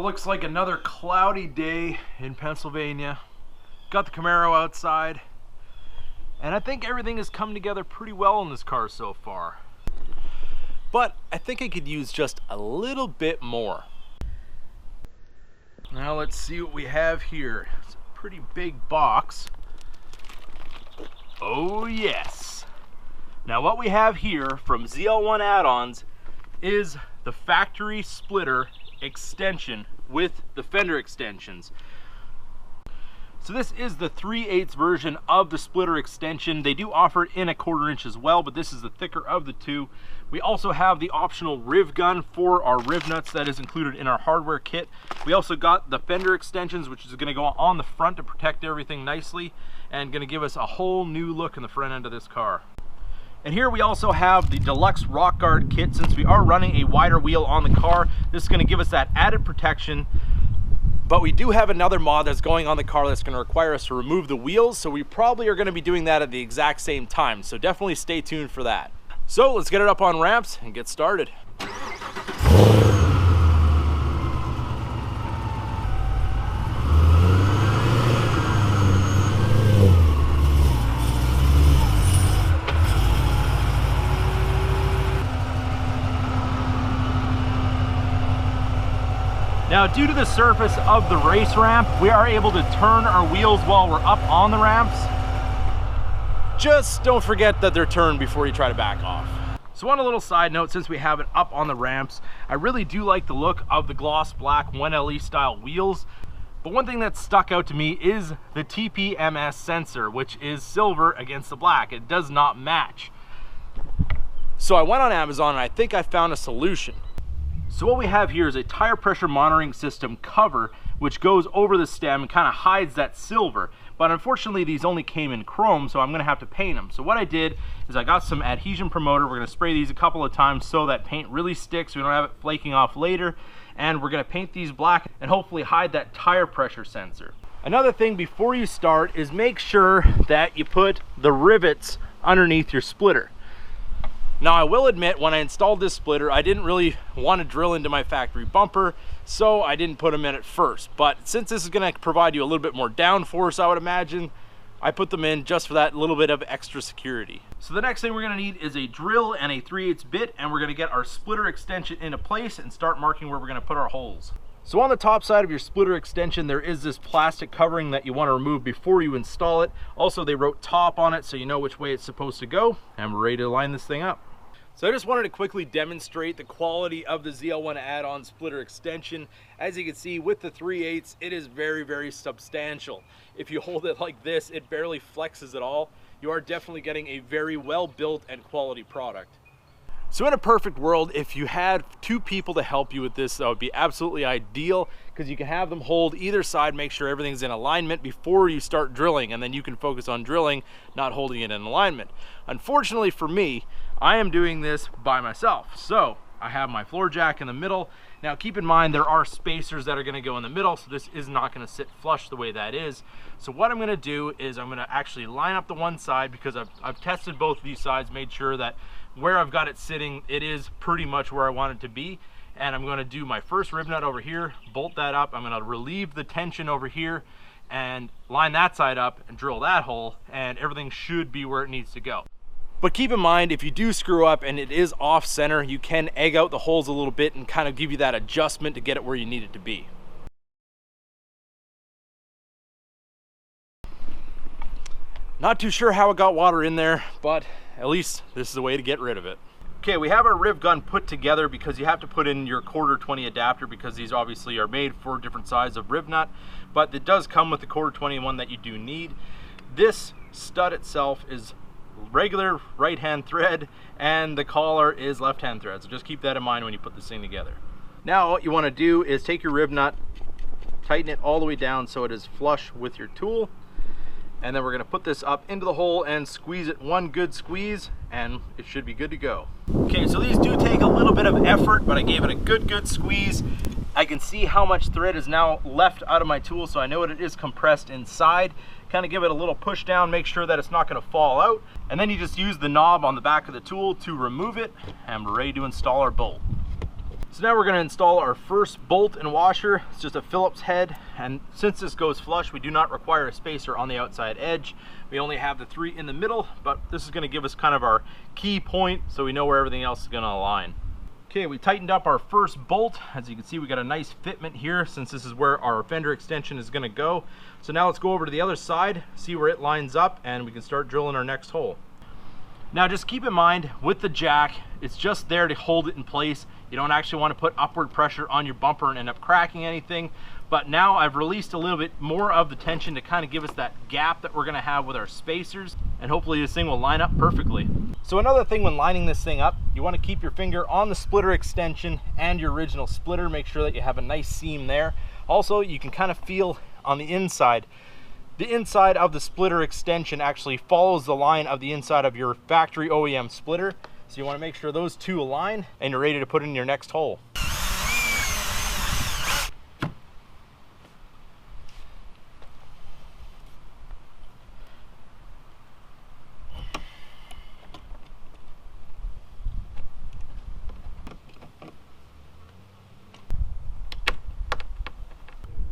Looks like another cloudy day in Pennsylvania. Got the Camaro outside, and I think everything has come together pretty well in this car so far. But I think I could use just a little bit more. Now let's see what we have here. It's a pretty big box. Oh yes! Now what we have here from ZL1 Addons is the factory splitter extension with the fender extensions. So this is the 3/8 version of the splitter extension. They do offer it in a 1/4 inch as well, but this is the thicker of the two. We also have the optional riv gun for our riv nuts that is included in our hardware kit. We also got the fender extensions, which is going to go on the front to protect everything nicely and going to give us a whole new look in the front end of this car. And here we also have the deluxe rock guard kit. Since we are running a wider wheel on the car, this is going to give us that added protection. But we do have another mod that's going on the car that's going to require us to remove the wheels, so we probably are going to be doing that at the exact same time, so definitely stay tuned for that. So let's get it up on ramps and get started. Now, due to the surface of the race ramp, we are able to turn our wheels while we're up on the ramps. Just don't forget that they're turned before you try to back off. So on a little side note, since we have it up on the ramps, I really do like the look of the gloss black 1LE style wheels. But one thing that stuck out to me is the TPMS sensor, which is silver against the black. It does not match. So I went on Amazon and I think I found a solution. So what we have here is a tire pressure monitoring system cover, which goes over the stem and kind of hides that silver. But unfortunately, these only came in chrome, so I'm going to have to paint them. So what I did is I got some adhesion promoter. We're going to spray these a couple of times so that paint really sticks. We don't have it flaking off later. And we're going to paint these black and hopefully hide that tire pressure sensor. Another thing before you start is make sure that you put the rivets underneath your splitter. Now, I will admit, when I installed this splitter, I didn't really want to drill into my factory bumper, so I didn't put them in at first. But since this is going to provide you a little bit more downforce, I would imagine, I put them in just for that little bit of extra security. So the next thing we're going to need is a drill and a 3/8 bit, and we're going to get our splitter extension into place and start marking where we're going to put our holes. So on the top side of your splitter extension, there is this plastic covering that you want to remove before you install it. Also, they wrote top on it so you know which way it's supposed to go, and we're ready to line this thing up. So I just wanted to quickly demonstrate the quality of the ZL1 Addon splitter extension. As you can see, with the 3/8, it is very, very substantial. If you hold it like this, it barely flexes at all. You are definitely getting a very well built and quality product. So in a perfect world, if you had 2 people to help you with this, that would be absolutely ideal, because you can have them hold either side, make sure everything's in alignment before you start drilling, and then you can focus on drilling, not holding it in alignment. Unfortunately for me, I am doing this by myself. So I have my floor jack in the middle. Now keep in mind, there are spacers that are going to go in the middle, so this is not going to sit flush the way that is. So what I'm going to do is I'm going to actually line up the one side, because I've tested both of these sides, made sure that where I've got it sitting, it is pretty much where I want it to be. And I'm going to do my first rib nut over here, bolt that up. I'm going to relieve the tension over here and line that side up and drill that hole, and everything should be where it needs to go. But keep in mind, if you do screw up and it is off center, you can egg out the holes a little bit and kind of give you that adjustment to get it where you need it to be. Not too sure how it got water in there, but at least this is a way to get rid of it. Okay, we have our riv gun put together, because you have to put in your 1/4 20 adapter, because these obviously are made for different size of riv nut, but it does come with the 1/4 20 one that you do need. This stud itself is regular right-hand thread and the collar is left-hand thread. So just keep that in mind when you put this thing together. Now what you want to do is take your rib nut, tighten it all the way down so it is flush with your tool, and then we're going to put this up into the hole and squeeze it one good squeeze, and it should be good to go. Okay, so these do take a little bit of effort, but I gave it a good squeeze. I can see how much thread is now left out of my tool, so I know it is compressed inside. Kind of give it a little push down, make sure that it's not going to fall out, and then you just use the knob on the back of the tool to remove it, and we're ready to install our bolt. So now we're going to install our first bolt and washer. It's just a Phillips head, and since this goes flush, we do not require a spacer on the outside edge. We only have the 3 in the middle, but this is going to give us kind of our key point so we know where everything else is going to align. Okay, we tightened up our first bolt. As you can see, we got a nice fitment here since this is where our fender extension is going to go. So now let's go over to the other side, see where it lines up, and we can start drilling our next hole. Now just keep in mind, with the jack, it's just there to hold it in place. You don't actually want to put upward pressure on your bumper and end up cracking anything. But now I've released a little bit more of the tension to kind of give us that gap that we're going to have with our spacers, and hopefully this thing will line up perfectly. So another thing when lining this thing up, you want to keep your finger on the splitter extension and your original splitter. Make sure that you have a nice seam there. Also, you can kind of feel on the inside of the splitter extension actually follows the line of the inside of your factory OEM splitter. So you want to make sure those two align, and you're ready to put in your next hole.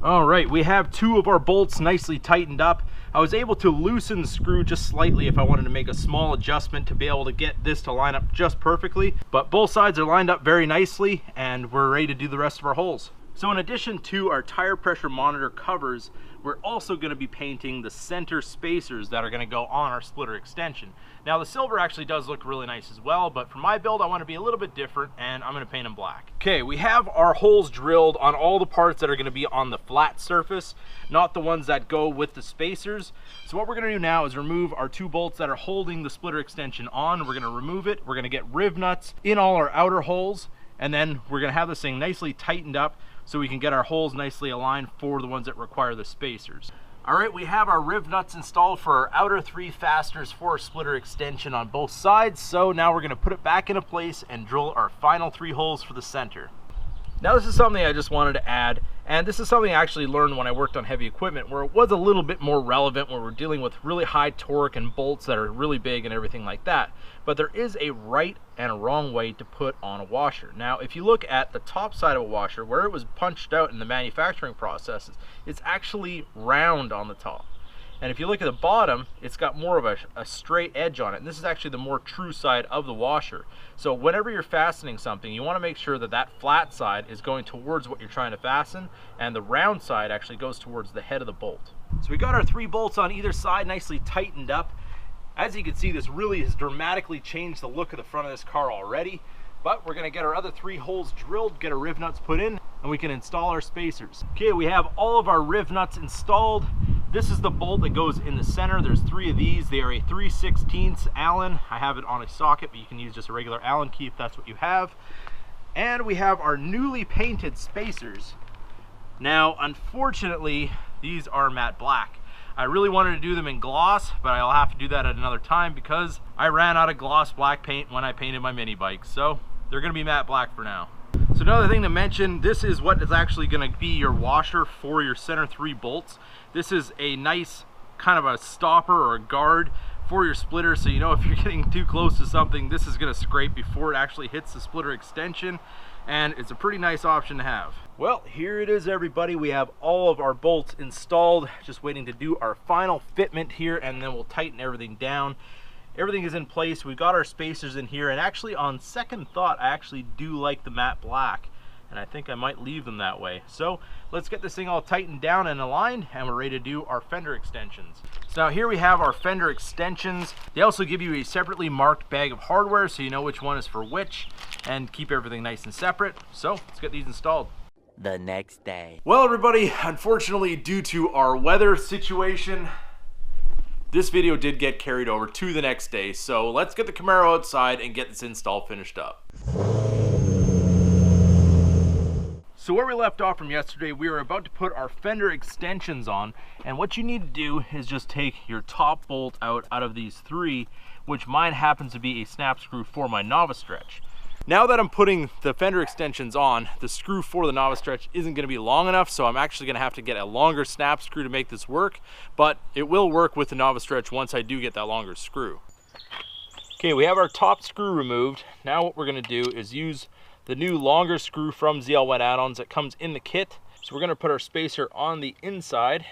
All right, we have 2 of our bolts nicely tightened up. I was able to loosen the screw just slightly if I wanted to make a small adjustment to be able to get this to line up just perfectly. But both sides are lined up very nicely, and we're ready to do the rest of our holes. So in addition to our tire pressure monitor covers, we're also going to be painting the center spacers that are going to go on our splitter extension. Now the silver actually does look really nice as well, but for my build I want to be a little bit different, and I'm going to paint them black. Okay, we have our holes drilled on all the parts that are going to be on the flat surface, not the ones that go with the spacers. So what we're going to do now is remove our 2 bolts that are holding the splitter extension on. We're going to remove it. We're going to get riv nuts in all our outer holes, and then we're going to have this thing nicely tightened up so we can get our holes nicely aligned for the ones that require the spacers. All right, we have our riv nuts installed for our outer 3 fasteners for our splitter extension on both sides. So now we're going to put it back into place and drill our final 3 holes for the center. Now this is something I just wanted to add, and this is something I actually learned when I worked on heavy equipment, where it was a little bit more relevant when we're dealing with really high torque and bolts that are really big and everything like that. But there is a right and a wrong way to put on a washer. Now if you look at the top side of a washer, where it was punched out in the manufacturing processes, it's actually round on the top. And if you look at the bottom, it's got more of a straight edge on it. And this is actually the more true side of the washer. So whenever you're fastening something, you want to make sure that that flat side is going towards what you're trying to fasten, and the round side actually goes towards the head of the bolt. So we got our 3 bolts on either side nicely tightened up. As you can see, this really has dramatically changed the look of the front of this car already. But we're going to get our other 3 holes drilled, get our riv nuts put in, and we can install our spacers. Okay, we have all of our riv nuts installed. This is the bolt that goes in the center. There's 3 of these. They are a 3/16 Allen. I have it on a socket, but you can use just a regular Allen key if that's what you have. And we have our newly painted spacers. Now, unfortunately, these are matte black. I really wanted to do them in gloss, but I'll have to do that at another time because I ran out of gloss black paint when I painted my mini bike. So they're going to be matte black for now. So another thing to mention, this is what is actually going to be your washer for your center 3 bolts. This is a nice kind of a stopper or a guard for your splitter, so you know if you're getting too close to something, this is going to scrape before it actually hits the splitter extension, and it's a pretty nice option to have. Well, here it is, everybody. We have all of our bolts installed, just waiting to do our final fitment here, and then we'll tighten everything down. Everything is in place. We've got our spacers in here, and actually on second thought, I actually do like the matte black, and I think I might leave them that way. So let's get this thing all tightened down and aligned, and we're ready to do our fender extensions. So now here we have our fender extensions. They also give you a separately marked bag of hardware so you know which one is for which, and keep everything nice and separate. So let's get these installed. The next day. Well, everybody, unfortunately, due to our weather situation, This video did get carried over to the next day, so let's get the Camaro outside and get this install finished up. So where we left off from yesterday, we were about to put our fender extensions on, and what you need to do is just take your top bolt out of these three, which mine happens to be a snap screw for my novice stretch. Now that I'm putting the fender extensions on, the screw for the novice stretch isn't going to be long enough, so I'm actually going to have to get a longer snap screw to make this work, but it will work with the novice stretch once I do get that longer screw. Okay, we have our top screw removed. Now what we're going to do is use the new longer screw from ZL1 Addons that comes in the kit. So we're going to put our spacer on the inside,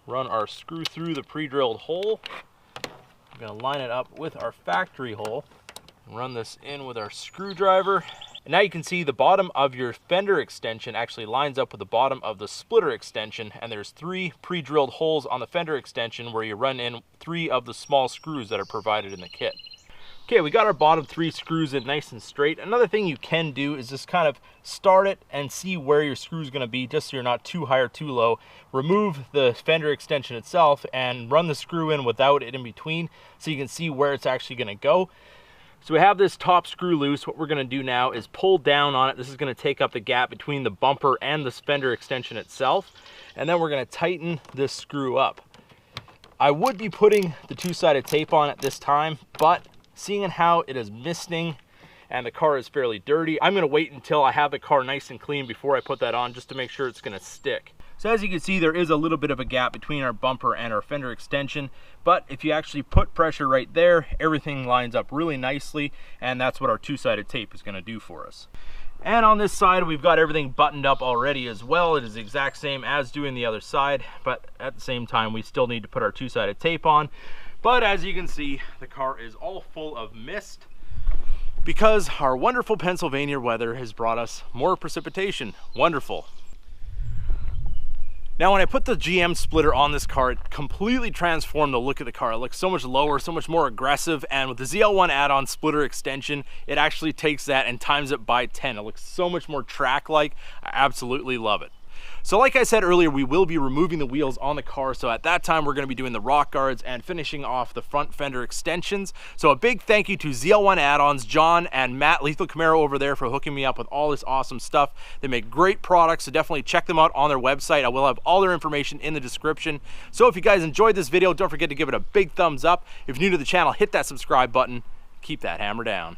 run our screw through the pre-drilled hole. I'm going to line it up with our factory hole. Run this in with our screwdriver. And now you can see the bottom of your fender extension actually lines up with the bottom of the splitter extension, and there's 3 pre-drilled holes on the fender extension where you run in 3 of the small screws that are provided in the kit. Okay, we got our bottom 3 screws in nice and straight. Another thing you can do is just kind of start it and see where your screw is going to be, just so you're not too high or too low. Remove the fender extension itself and run the screw in without it in between so you can see where it's actually going to go. So we have this top screw loose. What we're going to do now is pull down on it. This is going to take up the gap between the bumper and the fender extension itself. And then we're going to tighten this screw up. I would be putting the 2-sided tape on at this time, but seeing how it is misting and the car is fairly dirty, I'm going to wait until I have the car nice and clean before I put that on, just to make sure it's going to stick. So as you can see, there is a little bit of a gap between our bumper and our fender extension, but if you actually put pressure right there, everything lines up really nicely, and that's what our 2-sided tape is going to do for us. And on this side, we've got everything buttoned up already as well. It is the exact same as doing the other side, but at the same time, we still need to put our 2-sided tape on. But as you can see, the car is all full of mist because our wonderful Pennsylvania weather has brought us more precipitation. Wonderful. Now when I put the GM splitter on this car, it completely transformed the look of the car. It looks so much lower, so much more aggressive, and with the ZL1 Addon splitter extension, it actually takes that and times it by 10. It looks so much more track-like. I absolutely love it. So like I said earlier, we will be removing the wheels on the car, so at that time we're going to be doing the rock guards and finishing off the front fender extensions. So a big thank you to ZL1 Addons, John and Matt Lethal Camaro over there for hooking me up with all this awesome stuff. They make great products, so definitely check them out on their website. I will have all their information in the description. So if you guys enjoyed this video, don't forget to give it a big thumbs up. If you're new to the channel, hit that subscribe button. Keep that hammer down.